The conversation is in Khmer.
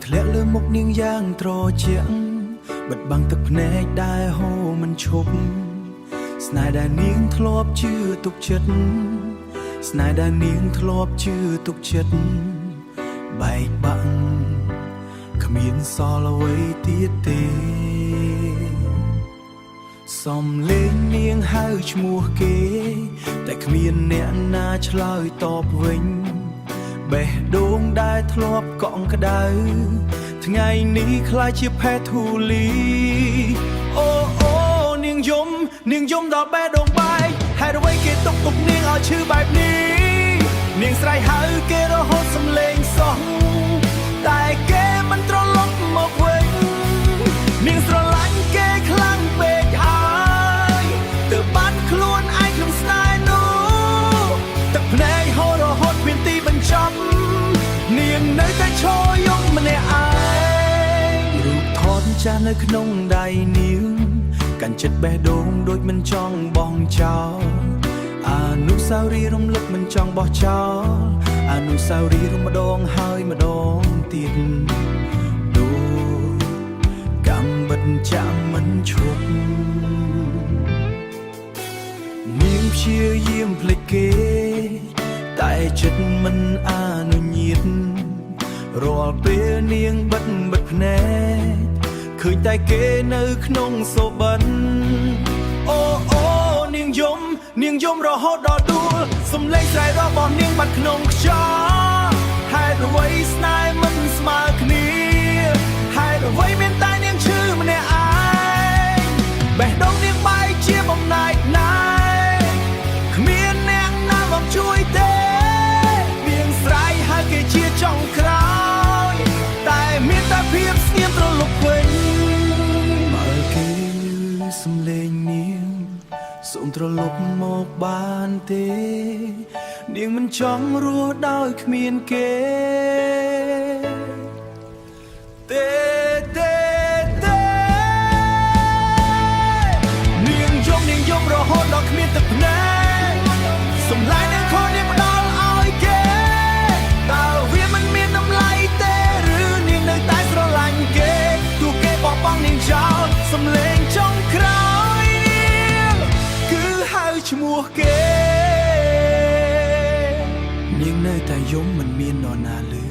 ធ្លាក់លើមុខនាងយ៉ាងត្រជាក់បិទបាំងទឹកភ្នែកដែលហូរមិនឈប់ស្នេហ៍ដែលនាងធ្លាប់ជឿទុកចិត្តស្នេហ៍ដែលនាងធ្លាប់ជឿទុកចិត្តបែកបាក់គ្មានសល់អ្វីទៀតទេសំលេងនាងហៅឈ្មោះគេតែគ្មានអ្នកណាឆ្លើយតបវិញបេះដូងដែលធ្លាប់កក់ក្ដៅថ្ងៃនេះខ្លាចជាផែធូលីអូអូនាងយំដល់បេះដូងបែកហេតុអ្វីគេទុកនាងឲ្យឈឺបែបនេះនាងស្រែកហៅគេរហូតសំឡេងសោះតែគេមិនត្រឡប់មកវិញនាងស្រឡាញ់គេខ្លាំងពេកហើយទើបបាត់ខ្លួនឯងក្នុងស្នេហ៍នោះទឹកភ្នែកហូររហូតមានទីបញ្ចប់នាងនៅតែឈរយំម្នាក់ឯងរូបថតចាស់នៅក្នុងដៃនាងកាន់ចិត្តបេះដូងដូចមិនចង់បោះចោលអនុស្សាវរីយ៍រំលឹកមិនចង់បោះចោលអនុស្សាវរីយ៍ម្ដងហើយម្ដងទៀតដូចកំបិតចាំមិនឈប់នាងព្យាយាមភ្លេចគេតែចិត្តមិនអនុញ្ញាតរាល់ពេលនាងបិទភ្នែកឃើញតែគេនៅក្នុងសូបិនអូអូនាងយំរហូតដល់ដួលសំឡេងស្រែករបស់នាងបាត់ក្នុងខ្យល់ហេតុអ្វីស្នេហ៍មិនស្មើគ្នាហេតុអ្វីមានតែនាងឈឺម្នាក់ឯងបេះដូងនាងបែកជាបំណាច់ណាយគ្មានអ្នកណាមកជួយទេនាងស្រែកហៅគេជាចុងក្រោយតែមានតែភាពស្ងៀមត្រលប់វិញបើគេសំឡេងនាងសូមត្រឡប់មកបានទេនាងមិនចង់រស់ដោយគ្មានគេទេនាងយំរហូតដល់គ្មានទឹកភ្នែកសំឡាញ់នាងខំនាងផ្ដល់ឲ្យគេតើវាមិនមានតម្លៃទេឬនាងនៅតែស្រឡាញ់គេទោះគេបោះបង់នាងចោលសំឡេងចុងក្រោយគឺហៅឈ្មោះគេនាងនៅតែយំមិនមាននរណាឮ